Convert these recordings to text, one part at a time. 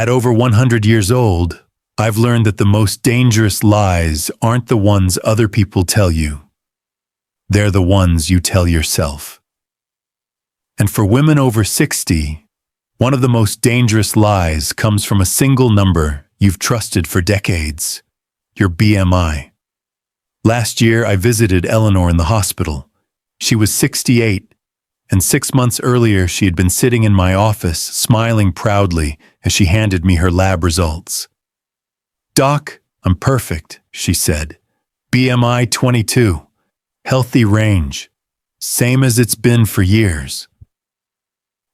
At over 100 years old, I've learned that the most dangerous lies aren't the ones other people tell you. They're the ones you tell yourself. And for women over 60, one of the most dangerous lies comes from a single number you've trusted for decades: your BMI. Last year, I visited Eleanor in the hospital. She was 68, and 6 months earlier she had been sitting in my office, smiling proudly as she handed me her lab results. "Doc, I'm perfect," she said. "BMI 22. Healthy range. Same as it's been for years."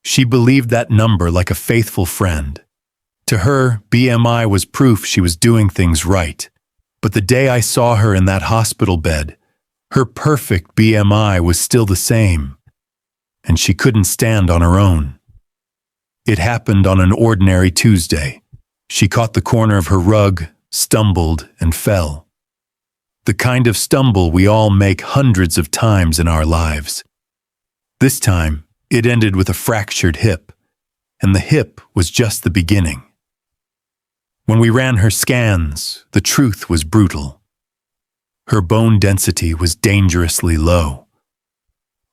She believed that number like a faithful friend. To her, BMI was proof she was doing things right. But the day I saw her in that hospital bed, her perfect BMI was still the same, and she couldn't stand on her own. It happened on an ordinary Tuesday. She caught the corner of her rug, stumbled, and fell. The kind of stumble we all make hundreds of times in our lives. This time, it ended with a fractured hip, and the hip was just the beginning. When we ran her scans, the truth was brutal. Her bone density was dangerously low.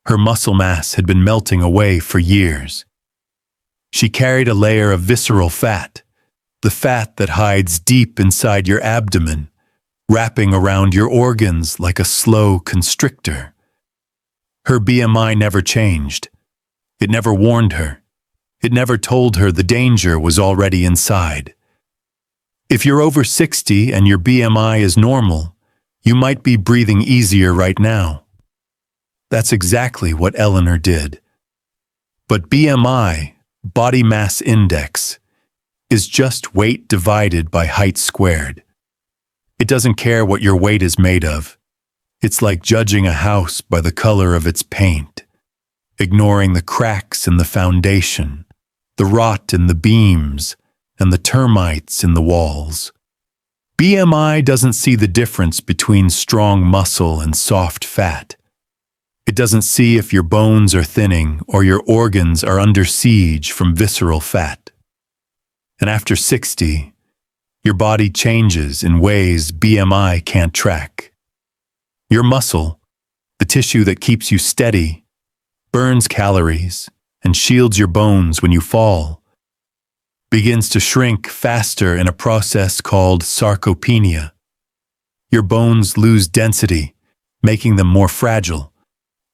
Her muscle mass had been melting away for years. She carried a layer of visceral fat, the fat that hides deep inside your abdomen, wrapping around your organs like a slow constrictor. Her BMI never changed. It never warned her. It never told her the danger was already inside. If you're over 60 and your BMI is normal, you might be breathing easier right now. That's exactly what Eleanor did. But BMI, body mass index, is just weight divided by height squared. It doesn't care what your weight is made of. It's like judging a house by the color of its paint, ignoring the cracks in the foundation, the rot in the beams, and the termites in the walls. BMI doesn't see the difference between strong muscle and soft fat. It doesn't see if your bones are thinning or your organs are under siege from visceral fat. And after 60, your body changes in ways BMI can't track. Your muscle, the tissue that keeps you steady, burns calories and shields your bones when you fall, begins to shrink faster in a process called sarcopenia. Your bones lose density, making them more fragile.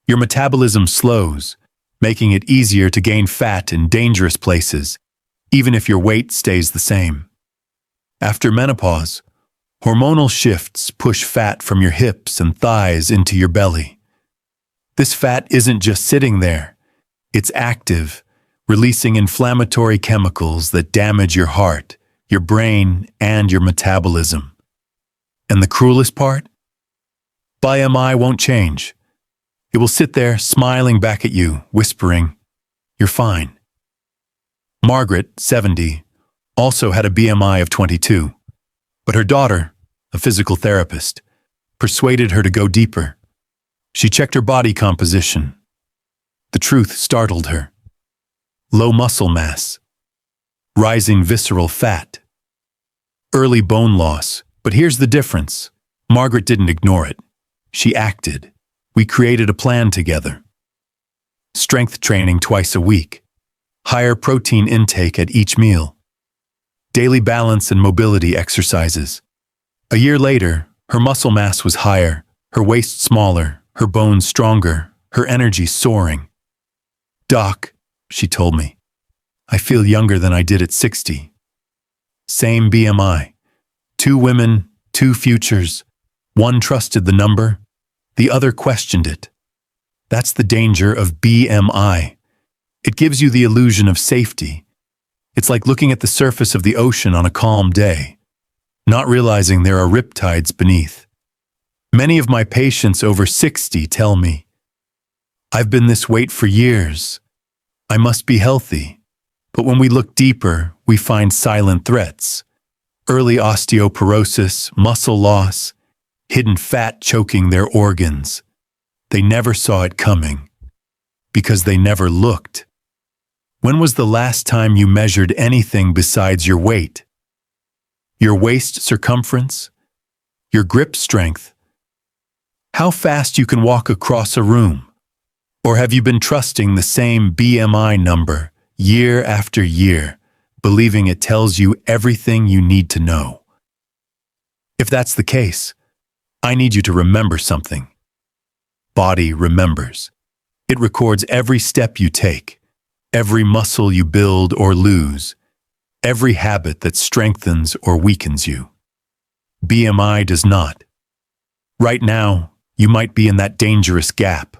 Your metabolism slows, making it easier to gain fat in dangerous places, even if your weight stays the same. After menopause, hormonal shifts push fat from your hips and thighs into your belly. This fat isn't just sitting there. It's active, releasing inflammatory chemicals that damage your heart, your brain, and your metabolism. And the cruelest part? BMI won't change. It will sit there smiling back at you, whispering, "You're fine." Margaret, 70, also had a BMI of 22, but her daughter, a physical therapist, persuaded her to go deeper. She checked her body composition. The truth startled her. Low muscle mass, rising visceral fat, early bone loss. But here's the difference. Margaret didn't ignore it. She acted. We created a plan together. Strength training twice a week, higher protein intake at each meal, daily balance and mobility exercises. A year later, her muscle mass was higher, her waist smaller, her bones stronger, her energy soaring. "Doc," she told me, "I feel younger than I did at 60. Same BMI. 2 women, 2 futures. One trusted the number, the other questioned it. That's the danger of BMI. It gives you the illusion of safety. It's like looking at the surface of the ocean on a calm day, not realizing there are riptides beneath. Many of my patients over 60 tell me, "I've been this weight for years. I must be healthy." But when we look deeper, we find silent threats. Early osteoporosis, muscle loss, hidden fat choking their organs. They never saw it coming because they never looked. When was the last time you measured anything besides your weight? Your waist circumference? Your grip strength? How fast you can walk across a room? Or have you been trusting the same BMI number year after year, believing it tells you everything you need to know? If that's the case, I need you to remember something. Body remembers. It records every step you take, every muscle you build or lose, every habit that strengthens or weakens you. BMI does not. Right now, you might be in that dangerous gap.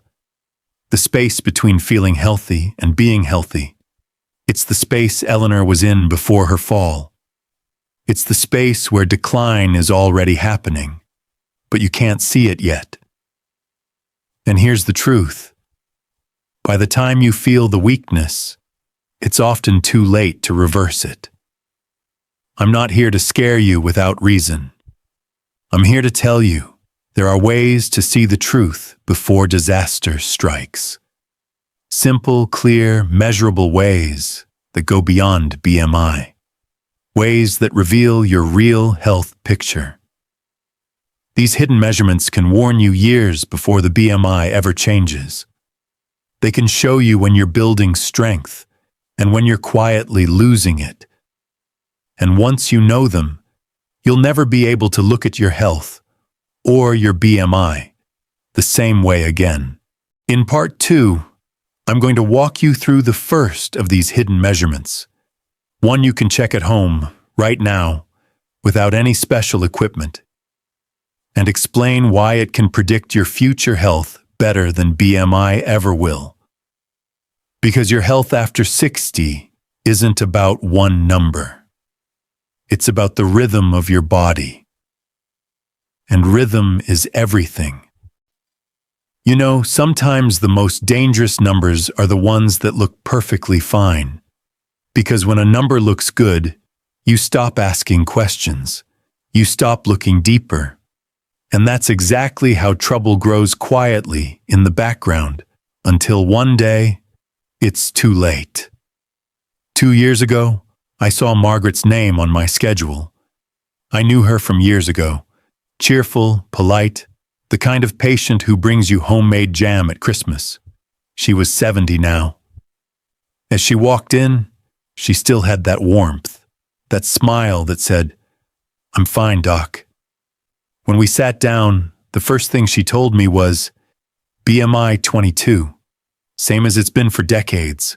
The space between feeling healthy and being healthy. It's the space Eleanor was in before her fall. It's the space where decline is already happening, but you can't see it yet. And here's the truth. By the time you feel the weakness, it's often too late to reverse it. I'm not here to scare you without reason. I'm here to tell you there are ways to see the truth before disaster strikes. Simple, clear, measurable ways that go beyond BMI. Ways that reveal your real health picture. These hidden measurements can warn you years before the BMI ever changes. They can show you when you're building strength and when you're quietly losing it. And once you know them, you'll never be able to look at your health or your BMI the same way again. In part 2, I'm going to walk you through the first of these hidden measurements. One you can check at home right now without any special equipment, and explain why it can predict your future health better than BMI ever will. Because your health after 60 isn't about one number. It's about the rhythm of your body. And rhythm is everything. You know, sometimes the most dangerous numbers are the ones that look perfectly fine. Because when a number looks good, you stop asking questions. You stop looking deeper. And that's exactly how trouble grows quietly in the background until one day, it's too late. 2 years ago, I saw Margaret's name on my schedule. I knew her from years ago. Cheerful, polite, the kind of patient who brings you homemade jam at Christmas. She was 70 now. As she walked in, she still had that warmth, that smile that said, "I'm fine, Doc." When we sat down, the first thing she told me was, BMI 22, same as it's been for decades.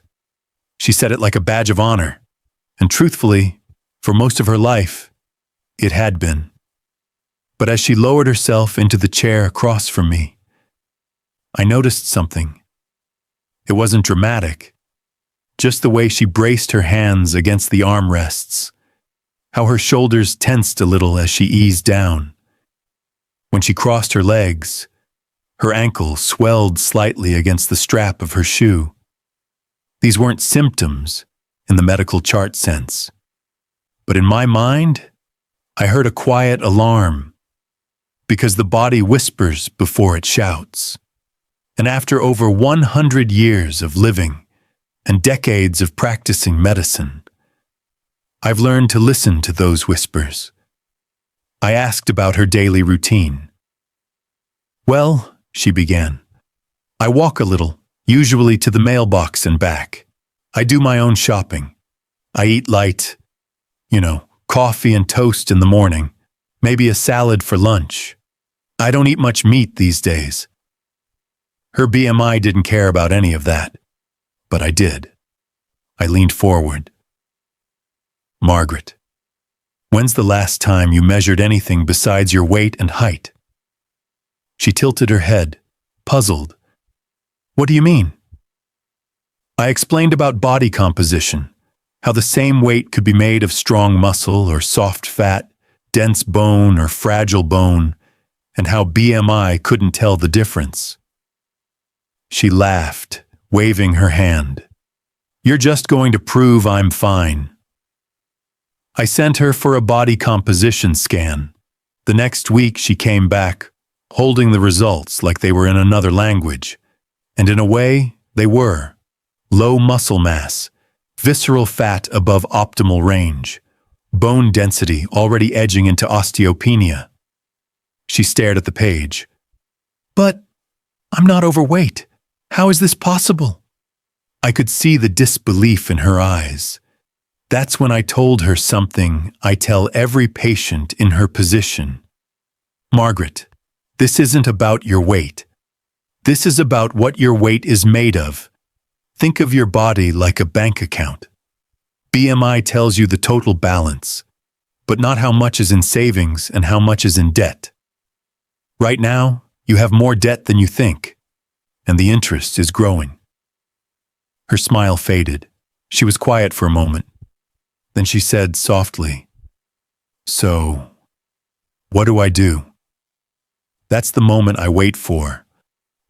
She said it like a badge of honor, and truthfully, for most of her life, it had been. But as she lowered herself into the chair across from me, I noticed something. It wasn't dramatic, just the way she braced her hands against the armrests, how her shoulders tensed a little as she eased down. When she crossed her legs, her ankle swelled slightly against the strap of her shoe. These weren't symptoms in the medical chart sense. But in my mind, I heard a quiet alarm, because the body whispers before it shouts. And after over 100 years of living and decades of practicing medicine, I've learned to listen to those whispers. I asked about her daily routine. "Well," she began, "I walk a little, usually to the mailbox and back. I do my own shopping. I eat light, coffee and toast in the morning, maybe a salad for lunch. I don't eat much meat these days." Her BMI didn't care about any of that, but I did. I leaned forward. "Margaret, when's the last time you measured anything besides your weight and height?" She tilted her head, puzzled. "What do you mean?" I explained about body composition, how the same weight could be made of strong muscle or soft fat, dense bone or fragile bone, and how BMI couldn't tell the difference. She laughed, waving her hand. "You're just going to prove I'm fine." I sent her for a body composition scan. The next week she came back, holding the results like they were in another language. And in a way, they were. Low muscle mass, visceral fat above optimal range, bone density already edging into osteopenia. She stared at the page. But I'm not overweight. How is this possible? I could see the disbelief in her eyes. That's when I told her something I tell every patient in her position. Margaret, this isn't about your weight. This is about what your weight is made of. Think of your body like a bank account. BMI tells you the total balance, but not how much is in savings and how much is in debt. Right now, you have more debt than you think, and the interest is growing. Her smile faded. She was quiet for a moment. Then she said softly, "So, what do I do?" That's the moment I wait for,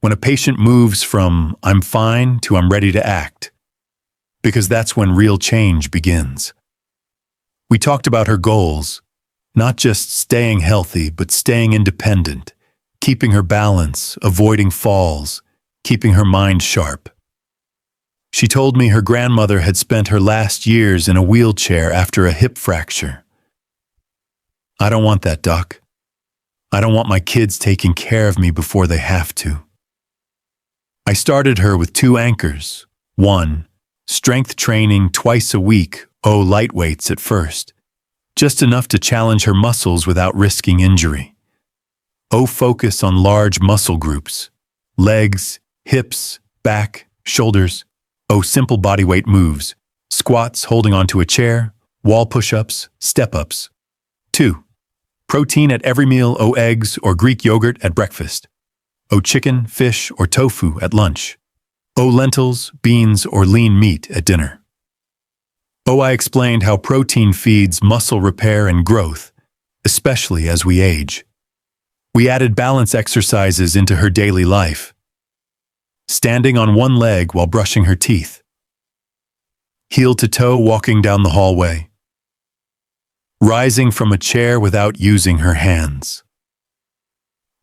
when a patient moves from "I'm fine" to "I'm ready to act," because that's when real change begins. We talked about her goals, not just staying healthy, but staying independent, keeping her balance, avoiding falls, keeping her mind sharp. She told me her grandmother had spent her last years in a wheelchair after a hip fracture. I don't want that, Doc. I don't want my kids taking care of me before they have to. I started her with 2 anchors. 1, strength training twice a week, light weights at first, just enough to challenge her muscles without risking injury. Focus on large muscle groups, legs, hips, back, shoulders. Simple bodyweight moves, squats holding onto a chair, wall push-ups, step-ups. 2, protein at every meal, eggs or Greek yogurt at breakfast. Chicken, fish, or tofu at lunch. Lentils, beans, or lean meat at dinner. I explained how protein feeds muscle repair and growth, especially as we age. We added balance exercises into her daily life. Standing on one leg while brushing her teeth. Heel to toe walking down the hallway. Rising from a chair without using her hands.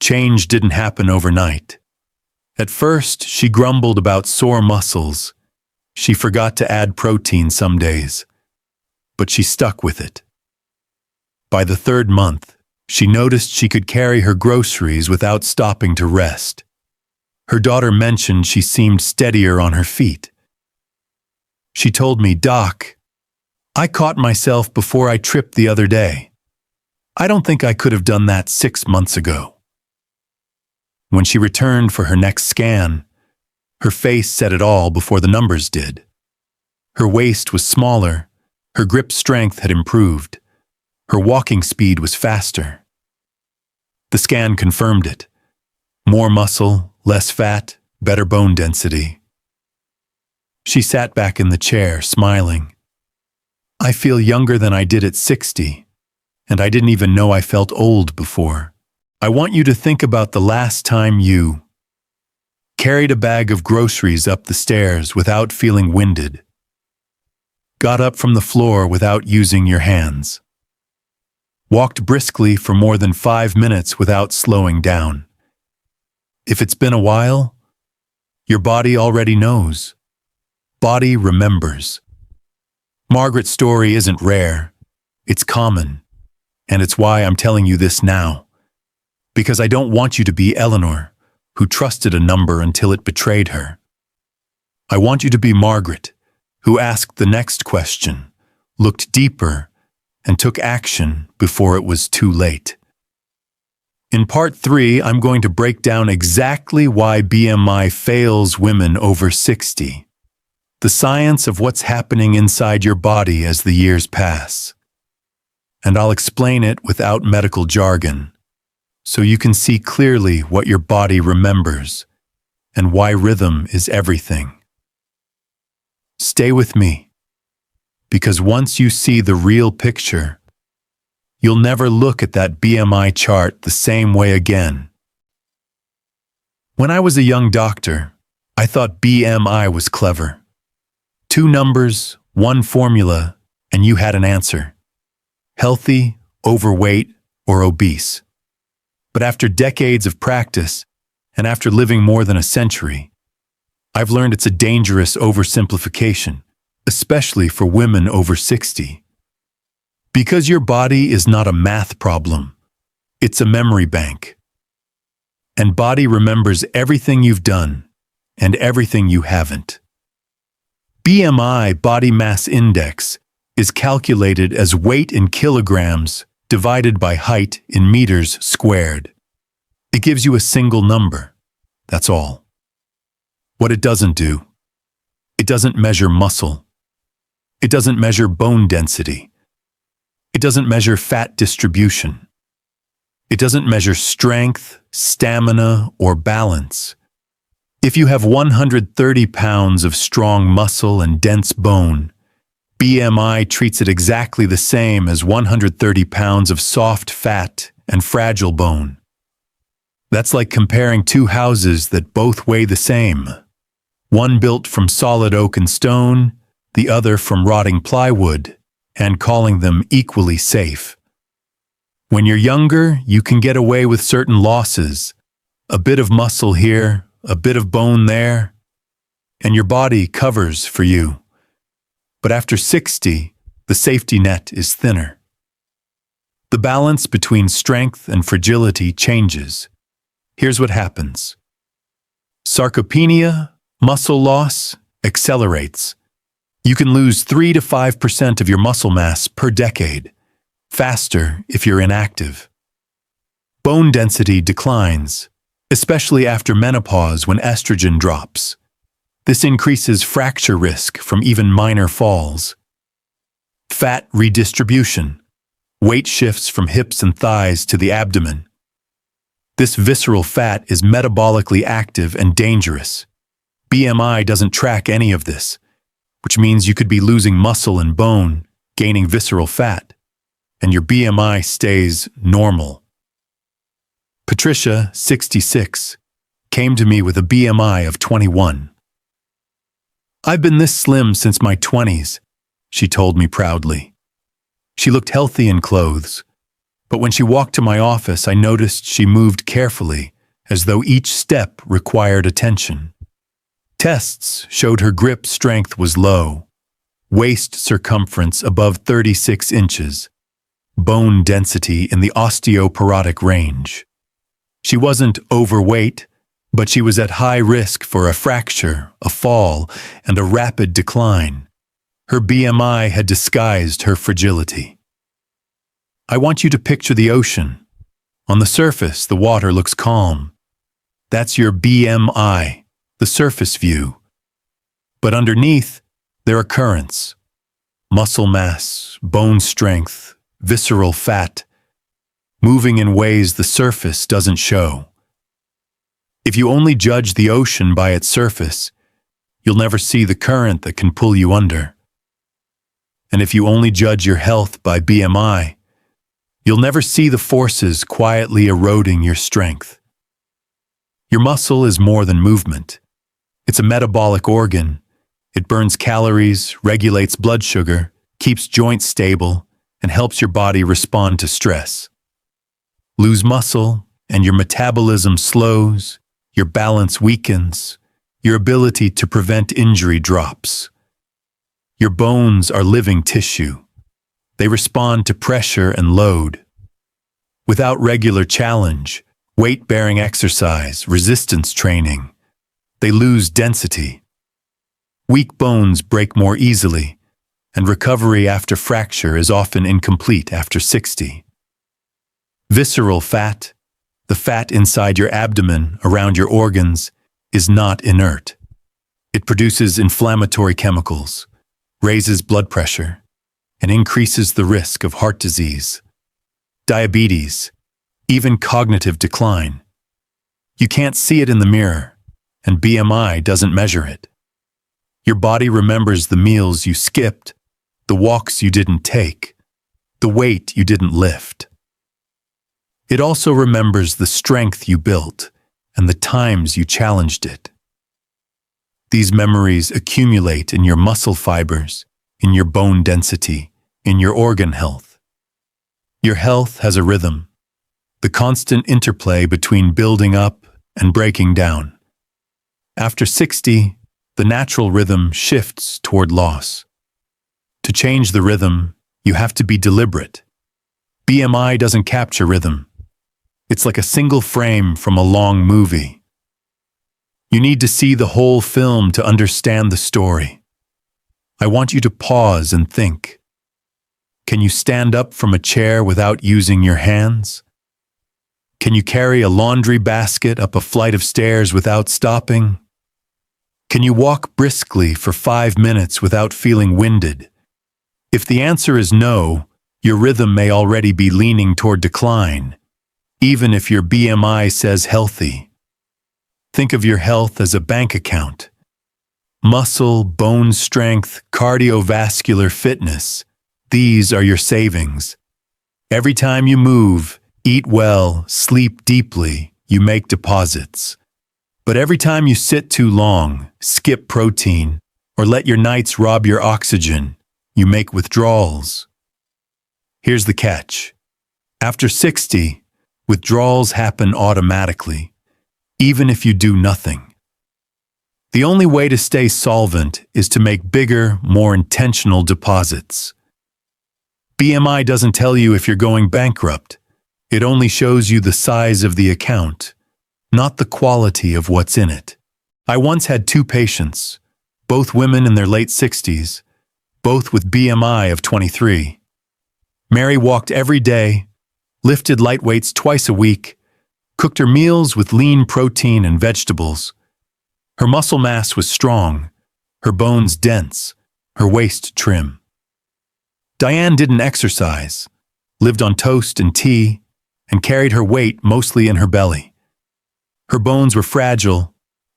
Change didn't happen overnight. At first, she grumbled about sore muscles. She forgot to add protein some days, but she stuck with it. By the 3rd month, she noticed she could carry her groceries without stopping to rest. Her daughter mentioned she seemed steadier on her feet. She told me, "Doc, I caught myself before I tripped the other day. I don't think I could have done that 6 months ago." When she returned for her next scan, her face said it all before the numbers did. Her waist was smaller, her grip strength had improved, her walking speed was faster. The scan confirmed it. More muscle, less fat, better bone density. She sat back in the chair, smiling. "I feel younger than I did at 60, and I didn't even know I felt old before. I want you to think about the last time you carried a bag of groceries up the stairs without feeling winded, got up from the floor without using your hands, walked briskly for more than 5 minutes without slowing down. If it's been a while, your body already knows. Body remembers." Margaret's story isn't rare. It's common. And it's why I'm telling you this now. Because I don't want you to be Eleanor, who trusted a number until it betrayed her. I want you to be Margaret, who asked the next question, looked deeper, and took action before it was too late. In part 3, I'm going to break down exactly why BMI fails women over 60. The science of what's happening inside your body as the years pass. And I'll explain it without medical jargon, so you can see clearly what your body remembers and why rhythm is everything. Stay with me, because once you see the real picture, you'll never look at that BMI chart the same way again. When I was a young doctor, I thought BMI was clever. 2 numbers, 1 formula, and you had an answer. Healthy, overweight, or obese. But after decades of practice, and after living more than a century, I've learned it's a dangerous oversimplification, especially for women over 60. Because your body is not a math problem, it's a memory bank. And body remembers everything you've done and everything you haven't. BMI, body mass index, is calculated as weight in kilograms divided by height in meters squared. It gives you a single number. That's all. What it doesn't do, it doesn't measure muscle. It doesn't measure bone density. It doesn't measure fat distribution. It doesn't measure strength, stamina, or balance. If you have 130 pounds of strong muscle and dense bone, BMI treats it exactly the same as 130 pounds of soft fat and fragile bone. That's like comparing two houses that both weigh the same. One built from solid oak and stone, the other from rotting plywood, and calling them equally safe. When you're younger, you can get away with certain losses. A bit of muscle here, a bit of bone there, and your body covers for you. But after 60, the safety net is thinner. The balance between strength and fragility changes. Here's what happens. Sarcopenia, muscle loss, accelerates. You can lose 3 to 5% of your muscle mass per decade, faster if you're inactive. Bone density declines, especially after menopause when estrogen drops. This increases fracture risk from even minor falls. Fat redistribution. Weight shifts from hips and thighs to the abdomen. This visceral fat is metabolically active and dangerous. BMI doesn't track any of this, which means you could be losing muscle and bone, gaining visceral fat, and your BMI stays normal. Patricia, 66, came to me with a BMI of 21. I've been this slim since my 20s, she told me proudly. She looked healthy in clothes, but when she walked to my office, I noticed she moved carefully, as though each step required attention. Tests showed her grip strength was low, waist circumference above 36 inches, bone density in the osteoporotic range. She wasn't overweight, but she was at high risk for a fracture, a fall, and a rapid decline. Her BMI had disguised her fragility. I want you to picture the ocean. On the surface, the water looks calm. That's your BMI, the surface view. But underneath, there are currents. Muscle mass, bone strength, visceral fat, moving in ways the surface doesn't show. If you only judge the ocean by its surface, you'll never see the current that can pull you under. And if you only judge your health by BMI, you'll never see the forces quietly eroding your strength. Your muscle is more than movement. It's a metabolic organ. It burns calories, regulates blood sugar, keeps joints stable, and helps your body respond to stress. Lose muscle, and your metabolism slows, your balance weakens, your ability to prevent injury drops. Your bones are living tissue. They respond to pressure and load. Without regular challenge, weight-bearing exercise, resistance training, they lose density. Weak bones break more easily, and recovery after fracture is often incomplete after 60. Visceral fat, the fat inside your abdomen, around your organs, is not inert. It produces inflammatory chemicals, raises blood pressure, and increases the risk of heart disease, diabetes, even cognitive decline. You can't see it in the mirror, and BMI doesn't measure it. Your body remembers the meals you skipped, the walks you didn't take, the weight you didn't lift. It also remembers the strength you built and the times you challenged it. These memories accumulate in your muscle fibers, in your bone density, in your organ health. Your health has a rhythm, the constant interplay between building up and breaking down. After 60, the natural rhythm shifts toward loss. To change the rhythm, you have to be deliberate. BMI doesn't capture rhythm. It's like a single frame from a long movie. You need to see the whole film to understand the story. I want you to pause and think. Can you stand up from a chair without using your hands? Can you carry a laundry basket up a flight of stairs without stopping? Can you walk briskly for 5 minutes without feeling winded? If the answer is no, your rhythm may already be leaning toward decline, even if your BMI says healthy. Think of your health as a bank account. Muscle, bone strength, cardiovascular fitness, these are your savings. Every time you move, eat well, sleep deeply, you make deposits. But every time you sit too long, skip protein, or let your nights rob your oxygen, you make withdrawals. Here's the catch. After 60, withdrawals happen automatically, even if you do nothing. The only way to stay solvent is to make bigger, more intentional deposits. BMI doesn't tell you if you're going bankrupt. It only shows you the size of the account, not the quality of what's in it. I once had 2 patients, both women in their late 60s, both with BMI of 23. Mary walked every day, lifted light weights twice a week, cooked her meals with lean protein and vegetables. Her muscle mass was strong, her bones dense, her waist trim. Diane didn't exercise, lived on toast and tea, and carried her weight mostly in her belly. Her bones were fragile,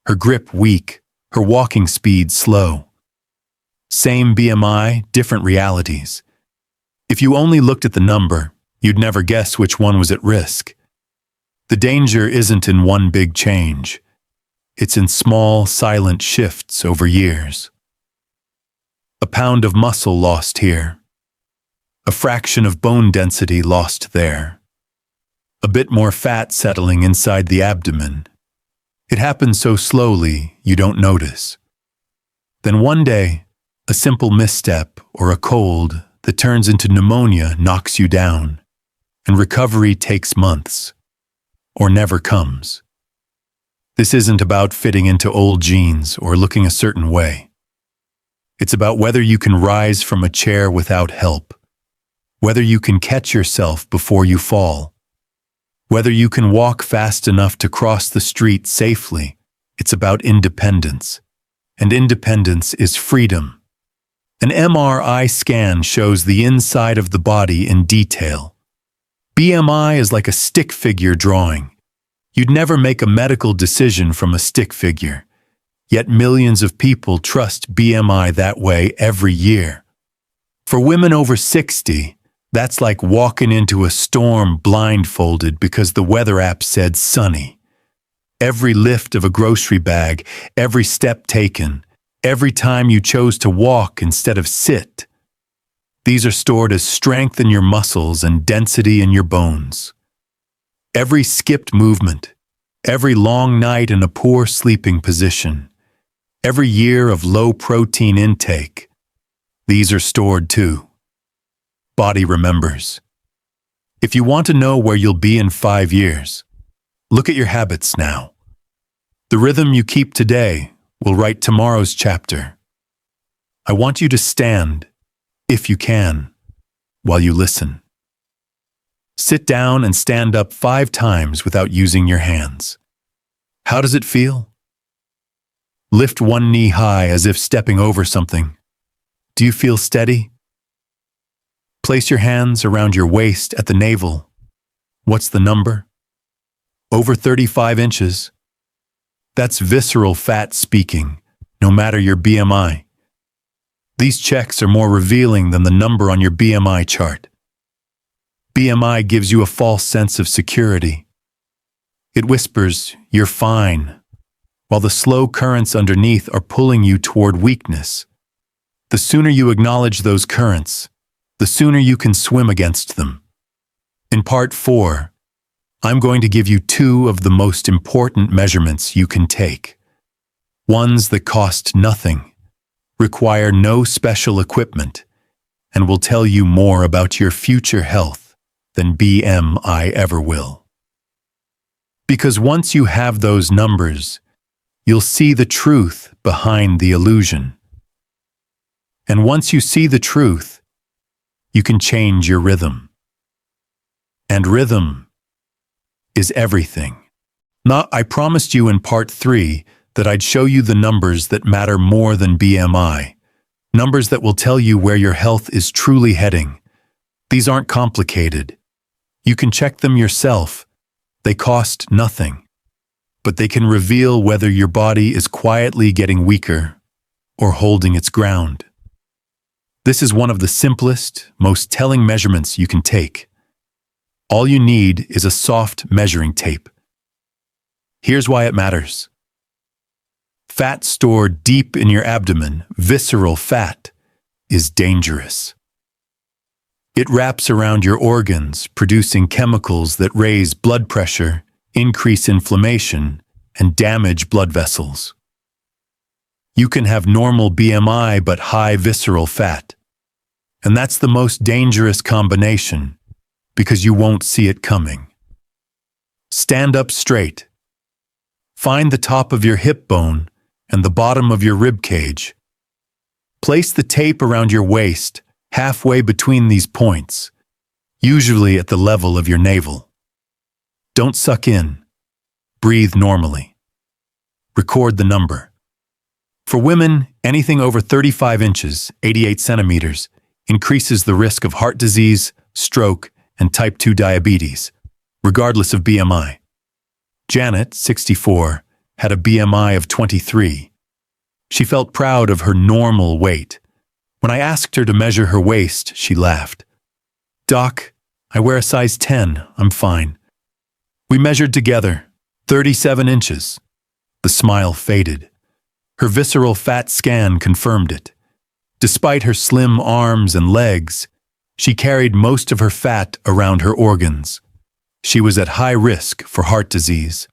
her grip weak, her walking speed slow. Same BMI, different realities. If you only looked at the number, you'd never guess which one was at risk. The danger isn't in one big change. It's in small, silent shifts over years. A pound of muscle lost here. A fraction of bone density lost there. A bit more fat settling inside the abdomen. It happens so slowly, you don't notice. Then one day, a simple misstep or a cold that turns into pneumonia knocks you down, and recovery takes months, or never comes. This isn't about fitting into old jeans or looking a certain way. It's about whether you can rise from a chair without help, whether you can catch yourself before you fall, whether you can walk fast enough to cross the street safely. It's about independence, and independence is freedom. An MRI scan shows the inside of the body in detail. BMI is like a stick figure drawing. You'd never make a medical decision from a stick figure, yet millions of people trust BMI that way every year. For women over 60, that's like walking into a storm blindfolded because the weather app said sunny. Every lift of a grocery bag, every step taken, every time you chose to walk instead of sit. These are stored as strength in your muscles and density in your bones. Every skipped movement, every long night in a poor sleeping position, every year of low protein intake, these are stored too. Body remembers. If you want to know where you'll be in 5 years, look at your habits now. The rhythm you keep today will write tomorrow's chapter. I want you to stand, if you can, while you listen. Sit down and stand up 5 times without using your hands. How does it feel? Lift one knee high as if stepping over something. Do you feel steady? Place your hands around your waist at the navel. What's the number? Over 35 inches. That's visceral fat speaking, no matter your BMI. These checks are more revealing than the number on your BMI chart. BMI gives you a false sense of security. It whispers, "You're fine," while the slow currents underneath are pulling you toward weakness. The sooner you acknowledge those currents, the sooner you can swim against them. In Part 4, I'm going to give you 2 of the most important measurements you can take. Ones that cost nothing, require no special equipment, and will tell you more about your future health than BMI ever will. Because once you have those numbers, you'll see the truth behind the illusion. And once you see the truth, you can change your rhythm. And rhythm is everything. Now, I promised you in part 3 that I'd show you the numbers that matter more than BMI, numbers that will tell you where your health is truly heading. These aren't complicated. You can check them yourself. They cost nothing, but they can reveal whether your body is quietly getting weaker or holding its ground. This is one of the simplest, most telling measurements you can take. All you need is a soft measuring tape. Here's why it matters. Fat stored deep in your abdomen, visceral fat, is dangerous. It wraps around your organs, producing chemicals that raise blood pressure, increase inflammation, and damage blood vessels. You can have normal BMI but high visceral fat. And that's the most dangerous combination because you won't see it coming. Stand up straight. Find the top of your hip bone and the bottom of your rib cage. Place the tape around your waist, halfway between these points, usually at the level of your navel. Don't suck in. Breathe normally. Record the number. For women, anything over 35 inches, 88 centimeters, increases the risk of heart disease, stroke, and type 2 diabetes, regardless of BMI. Janet, 64, had a BMI of 23. She felt proud of her normal weight. When I asked her to measure her waist, she laughed. "Doc, I wear a size 10. I'm fine." We measured together, 37 inches. The smile faded. Her visceral fat scan confirmed it. Despite her slim arms and legs, she carried most of her fat around her organs. She was at high risk for heart disease.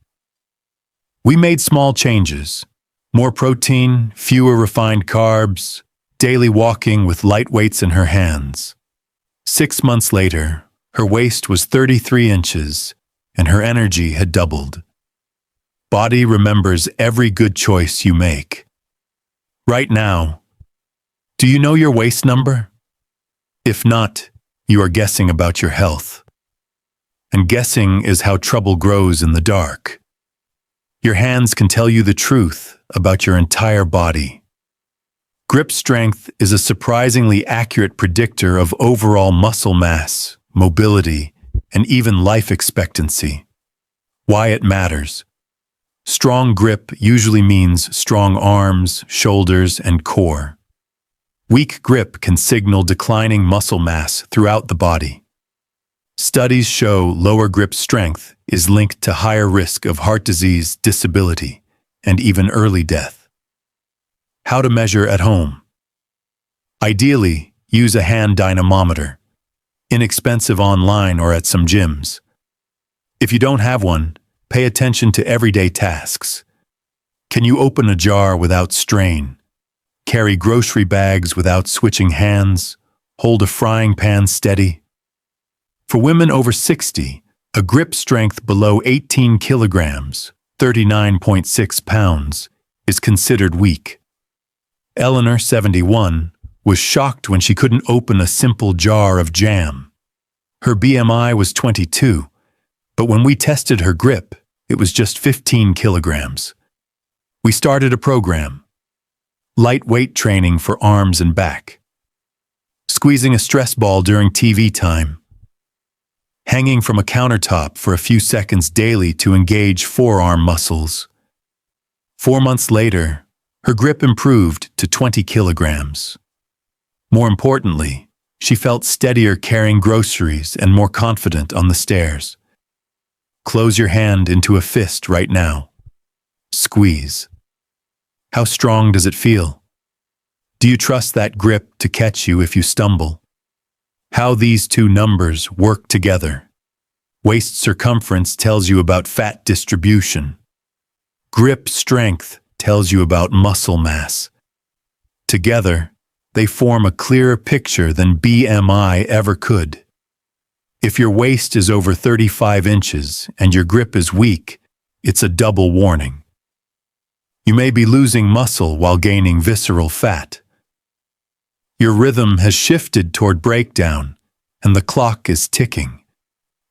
We made small changes. More protein, fewer refined carbs, daily walking with light weights in her hands. 6 months later, her waist was 33 inches, and her energy had doubled. Body remembers every good choice you make. Right now, do you know your waist number? If not, you are guessing about your health. And guessing is how trouble grows in the dark. Your hands can tell you the truth about your entire body. Grip strength is a surprisingly accurate predictor of overall muscle mass, mobility, and even life expectancy. Why it matters. Strong grip usually means strong arms, shoulders, and core. Weak grip can signal declining muscle mass throughout the body. Studies show lower grip strength is linked to higher risk of heart disease, disability, and even early death. How to measure at home. Ideally, use a hand dynamometer, inexpensive online or at some gyms. If you don't have one, pay attention to everyday tasks. Can you open a jar without strain? Carry grocery bags without switching hands? Hold a frying pan steady? For women over 60, a grip strength below 18 kilograms, 39.6 pounds, is considered weak. Eleanor, 71, was shocked when she couldn't open a simple jar of jam. Her BMI was 22, but when we tested her grip, it was just 15 kilograms. We started a program. Lightweight training for arms and back. Squeezing a stress ball during TV time. Hanging from a countertop for a few seconds daily to engage forearm muscles. 4 months later, her grip improved to 20 kilograms. More importantly, she felt steadier carrying groceries and more confident on the stairs. Close your hand into a fist right now. Squeeze. How strong does it feel? Do you trust that grip to catch you if you stumble? How these two numbers work together. Waist circumference tells you about fat distribution. Grip strength tells you about muscle mass. Together, they form a clearer picture than BMI ever could. If your waist is over 35 inches and your grip is weak, it's a double warning. You may be losing muscle while gaining visceral fat. Your rhythm has shifted toward breakdown, and the clock is ticking.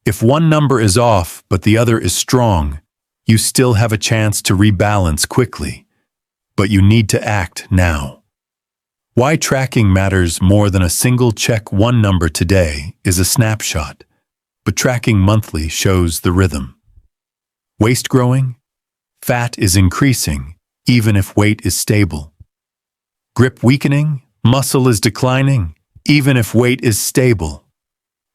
If one number is off but the other is strong, you still have a chance to rebalance quickly, but you need to act now. Why tracking matters more than a single check one number today is a snapshot, but tracking monthly shows the rhythm. Waist growing? Fat is increasing, even if weight is stable. Grip weakening? Muscle is declining, even if weight is stable.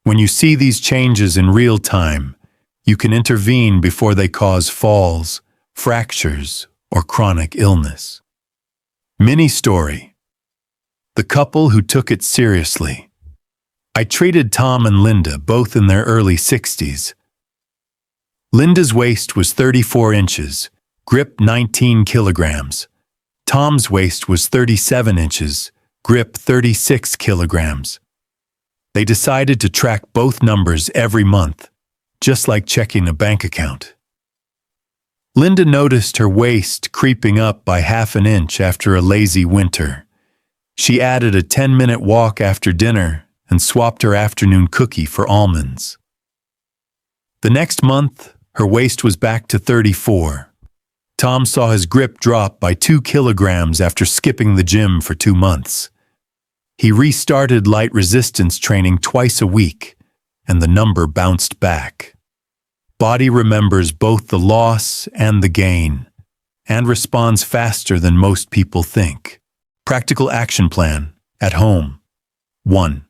When you see these changes in real time, you can intervene before they cause falls, fractures, or chronic illness. Mini story. The couple who took it seriously. I treated Tom and Linda, both in their early 60s. Linda's waist was 34 inches, grip 19 kilograms. Tom's waist was 37 inches, grip 36 kilograms. They decided to track both numbers every month, just like checking a bank account. Linda noticed her waist creeping up by half an inch after a lazy winter. She added a 10-minute walk after dinner and swapped her afternoon cookie for almonds. The next month, her waist was back to 34. Tom saw his grip drop by 2 kilograms after skipping the gym for 2 months. He restarted light resistance training twice a week, and the number bounced back. Body remembers both the loss and the gain, and responds faster than most people think. Practical action plan, at home. 1.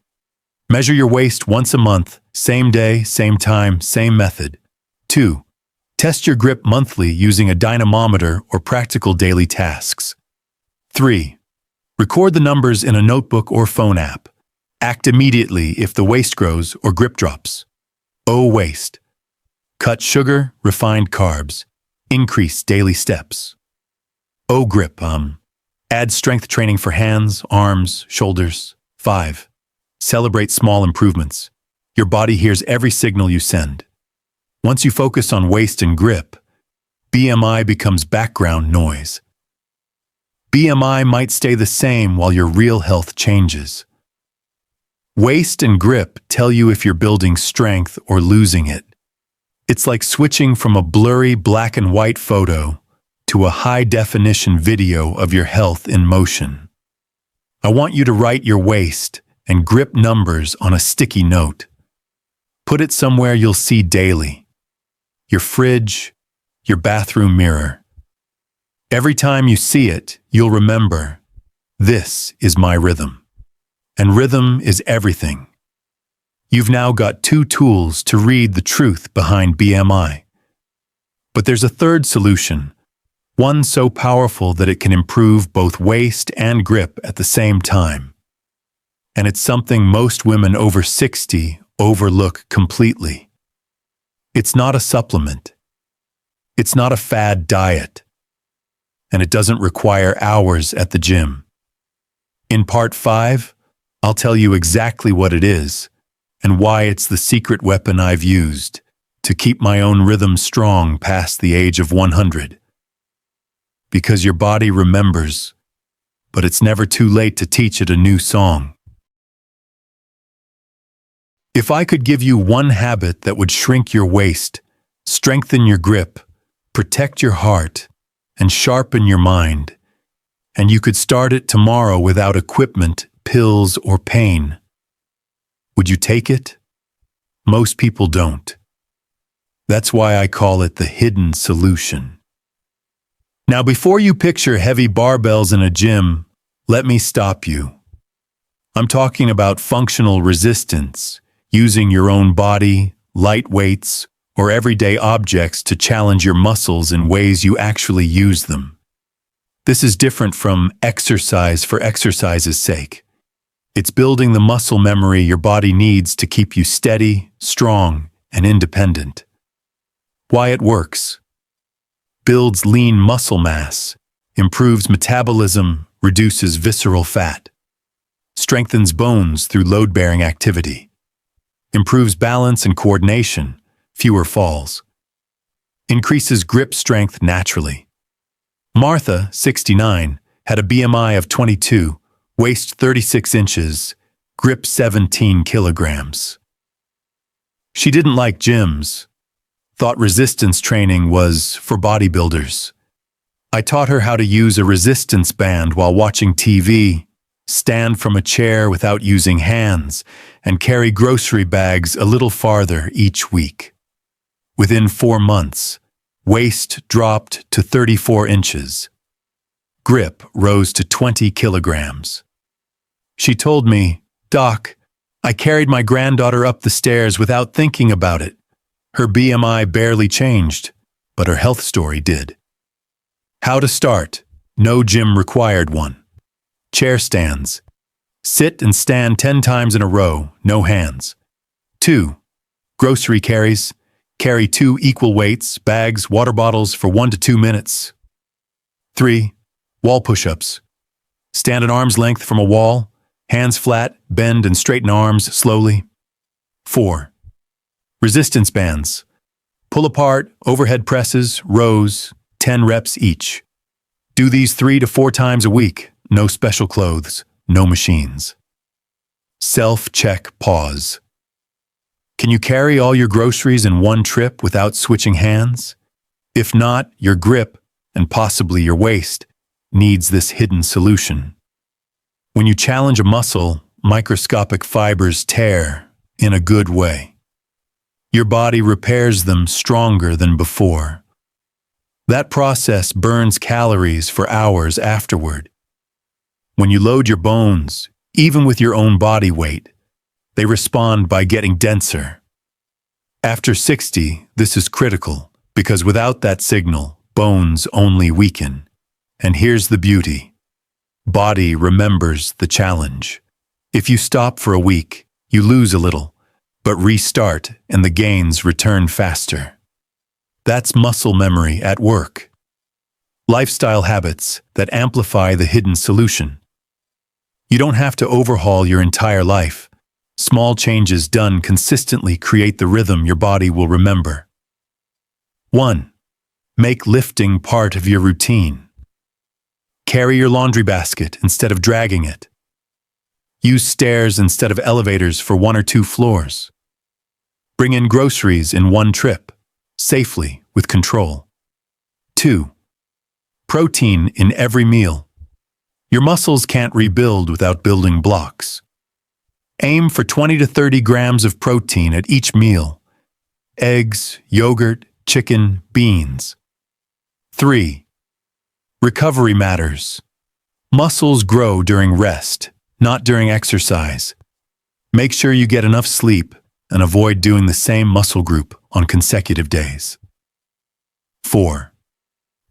Measure your waist once a month, same day, same time, same method. 2. Test your grip monthly using a dynamometer or practical daily tasks. 3. Record the numbers in a notebook or phone app. Act immediately if the waist grows or grip drops. O waist. Cut sugar, refined carbs. Increase daily steps. O grip. Add strength training for hands, arms, shoulders. 5. Celebrate small improvements. Your body hears every signal you send. Once you focus on waist and grip, BMI becomes background noise. BMI might stay the same while your real health changes. Waist and grip tell you if you're building strength or losing it. It's like switching from a blurry black and white photo to a high-definition video of your health in motion. I want you to write your waist and grip numbers on a sticky note. Put it somewhere you'll see daily. Your fridge, your bathroom mirror. Every time you see it, you'll remember, this is my rhythm. And rhythm is everything. You've now got 2 tools to read the truth behind BMI. But there's a third solution, one so powerful that it can improve both waist and grip at the same time. And it's something most women over 60 overlook completely. It's not a supplement. It's not a fad diet. And it doesn't require hours at the gym. In part 5, I'll tell you exactly what it is and why it's the secret weapon I've used to keep my own rhythm strong past the age of 100. Because your body remembers, but it's never too late to teach it a new song. If I could give you one habit that would shrink your waist, strengthen your grip, protect your heart, and sharpen your mind, and you could start it tomorrow without equipment, pills, or pain, would you take it? Most people don't. That's why I call it the hidden solution. Now, before you picture heavy barbells in a gym, let me stop you. I'm talking about functional resistance, using your own body, light weights, or everyday objects to challenge your muscles in ways you actually use them. This is different from exercise for exercise's sake. It's building the muscle memory your body needs to keep you steady, strong, and independent. Why it works. Builds lean muscle mass, improves metabolism, reduces visceral fat. strengthens bones through load-bearing activity, improves balance and coordination, fewer falls, increases grip strength naturally. Martha, 69, had a BMI of 22, waist 36 inches, grip 17 kilograms. She didn't like gyms, thought resistance training was for bodybuilders. I taught her how to use a resistance band while watching TV, stand from a chair without using hands, and carry grocery bags a little farther each week. Within 4 months, waist dropped to 34 inches. Grip rose to 20 kilograms. She told me, "Doc, I carried my granddaughter up the stairs without thinking about it. Her BMI barely changed, but her health story did." How to start. No gym required one. Chair stands. Sit and stand 10 times in a row, no hands. 2. Grocery carries. Carry 2 equal weights, bags, water bottles for 1 to 2 minutes. 3. Wall push-ups. Stand at arm's length from a wall, hands flat, bend and straighten arms slowly. 4. Resistance bands. Pull apart, overhead presses, rows, 10 reps each. Do these 3 to 4 times a week. No special clothes, no machines. Self-check pause. Can you carry all your groceries in one trip without switching hands? If not, your grip, and possibly your waist, needs this hidden solution. When you challenge a muscle, microscopic fibers tear in a good way. Your body repairs them stronger than before. That process burns calories for hours afterward. When you load your bones, even with your own body weight, they respond by getting denser. After 60, this is critical, because without that signal, bones only weaken. And here's the beauty. Body remembers the challenge. If you stop for a week, you lose a little, but restart and the gains return faster. That's muscle memory at work. Lifestyle habits that amplify the hidden solution. You don't have to overhaul your entire life. Small changes done consistently create the rhythm your body will remember. 1. Make lifting part of your routine. Carry your laundry basket instead of dragging it. Use stairs instead of elevators for 1 or 2 floors. Bring in groceries in one trip, safely, with control. 2. Protein in every meal. Your muscles can't rebuild without building blocks. Aim for 20 to 30 grams of protein at each meal. Eggs, yogurt, chicken, beans. 3. Recovery matters. Muscles grow during rest, not during exercise. Make sure you get enough sleep and avoid doing the same muscle group on consecutive days. 4.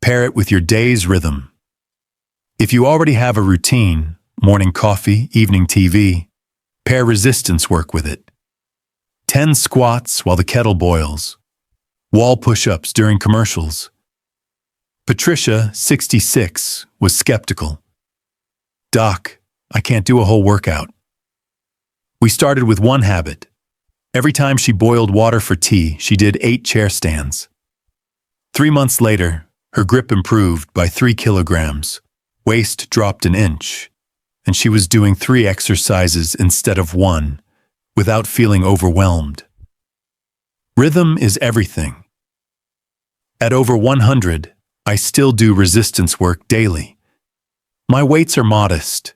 Pair it with your day's rhythm. If you already have a routine, morning coffee, evening TV, pair resistance work with it. 10 squats while the kettle boils. Wall push-ups during commercials. Patricia, 66, was skeptical. "Doc, I can't do a whole workout." We started with one habit. Every time she boiled water for tea, she did 8 chair stands. 3 months later, her grip improved by 3 kilograms, waist dropped an inch, and she was doing 3 exercises instead of 1, without feeling overwhelmed. Rhythm is everything. At over 100, I still do resistance work daily. My weights are modest,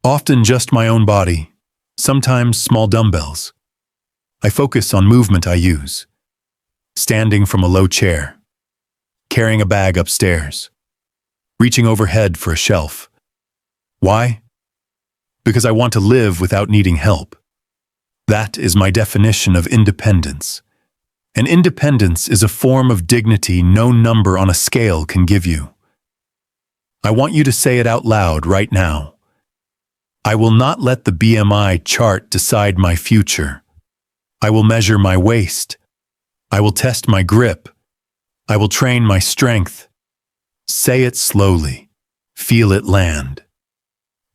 often just my own body, sometimes small dumbbells. I focus on movement I use. Standing from a low chair, carrying a bag upstairs, reaching overhead for a shelf. Why? Because I want to live without needing help. That is my definition of independence. And independence is a form of dignity no number on a scale can give you. I want you to say it out loud right now. I will not let the BMI chart decide my future. I will measure my waist. I will test my grip. I will train my strength. Say it slowly. Feel it land.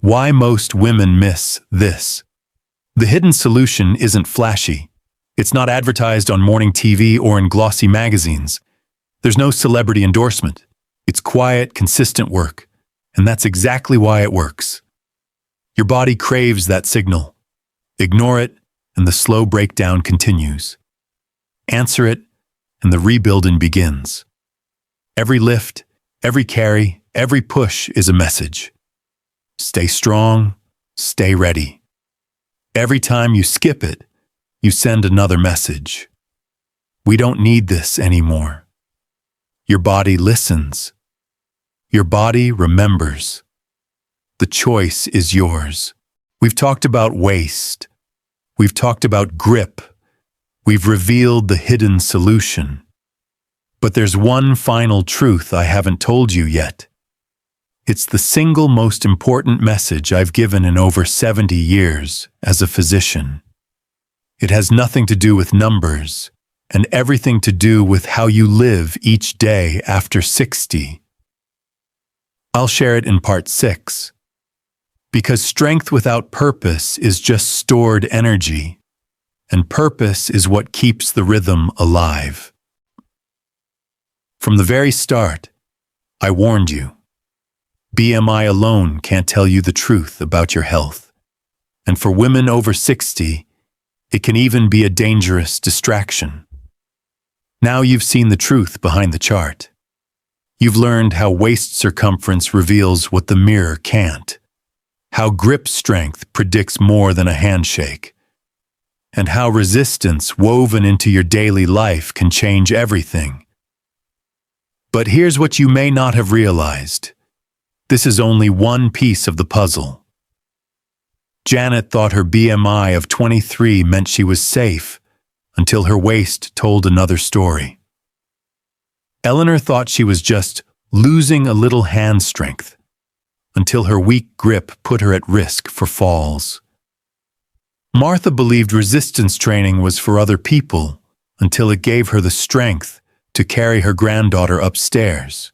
Why most women miss this. The hidden solution isn't flashy. It's not advertised on morning TV or in glossy magazines. There's no celebrity endorsement. It's quiet, consistent work. And that's exactly why it works. Your body craves that signal. Ignore it, and the slow breakdown continues. Answer it, and the rebuilding begins. Every lift, every carry, every push is a message. Stay strong, stay ready. Every time you skip it, you send another message. We don't need this anymore. Your body listens. Your body remembers. The choice is yours. We've talked about waist. We've talked about grip. We've revealed the hidden solution. But there's one final truth I haven't told you yet. It's the single most important message I've given in over 70 years as a physician. It has nothing to do with numbers and everything to do with how you live each day after 60. I'll share it in part 6. Because strength without purpose is just stored energy, and purpose is what keeps the rhythm alive. From the very start, I warned you. BMI alone can't tell you the truth about your health. And for women over 60, it can even be a dangerous distraction. Now you've seen the truth behind the chart. You've learned how waist circumference reveals what the mirror can't, how grip strength predicts more than a handshake, and how resistance woven into your daily life can change everything. But here's what you may not have realized. This is only one piece of the puzzle. Janet thought her BMI of 23 meant she was safe until her waist told another story. Eleanor thought she was just losing a little hand strength until her weak grip put her at risk for falls. Martha believed resistance training was for other people until it gave her the strength to carry her granddaughter upstairs.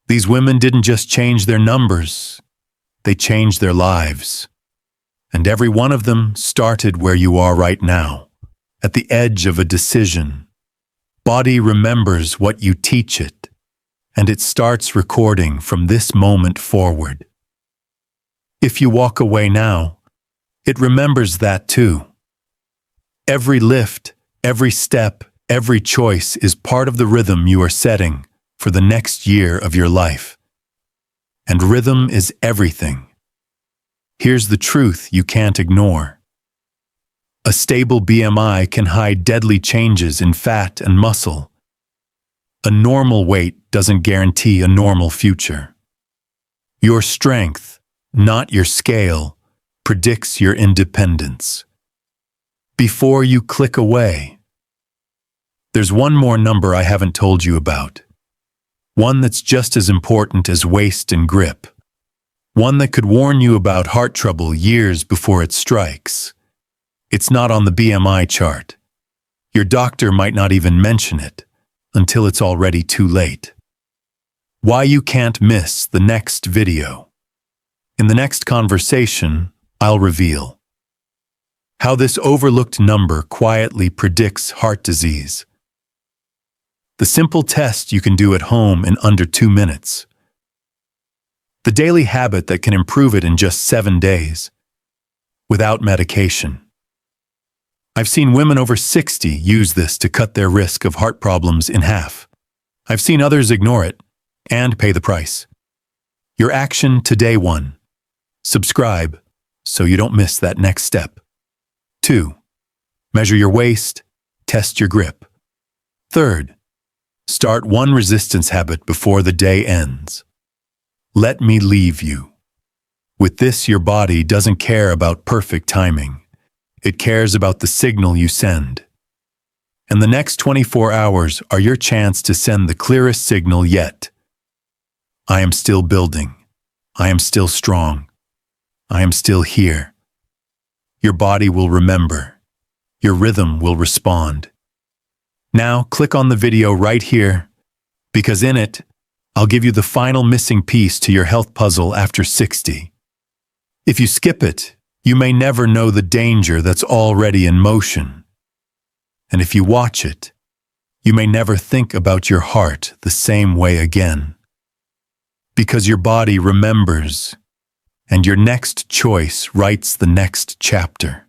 These women didn't just change their numbers, they changed their lives. And every one of them started where you are right now, at the edge of a decision. Body remembers what you teach it, and it starts recording from this moment forward. If you walk away now, it remembers that too. Every lift, every step, every choice is part of the rhythm you are setting for the next year of your life. And rhythm is everything. Here's the truth you can't ignore. A stable BMI can hide deadly changes in fat and muscle. A normal weight doesn't guarantee a normal future. Your strength, not your scale, predicts your independence. Before you click away, there's one more number I haven't told you about. One that's just as important as waist and grip. One that could warn you about heart trouble years before it strikes. It's not on the BMI chart. Your doctor might not even mention it until it's already too late. Why you can't miss the next video. In the next conversation, I'll reveal how this overlooked number quietly predicts heart disease. The simple test you can do at home in under 2 minutes. The daily habit that can improve it in just 7 days, without medication. I've seen women over 60 use this to cut their risk of heart problems in half. I've seen others ignore it and pay the price. Your action today: 1. Subscribe so you don't miss that next step. 2. Measure your waist, test your grip. 3rd, start one resistance habit before the day ends. Let me leave you. With this, your body doesn't care about perfect timing. It cares about the signal you send. And the next 24 hours are your chance to send the clearest signal yet. I am still building. I am still strong. I am still here. Your body will remember. Your rhythm will respond. Now click on the video right here, because in it, I'll give you the final missing piece to your health puzzle after 60. If you skip it, you may never know the danger that's already in motion. And if you watch it, you may never think about your heart the same way again. Because your body remembers, and your next choice writes the next chapter.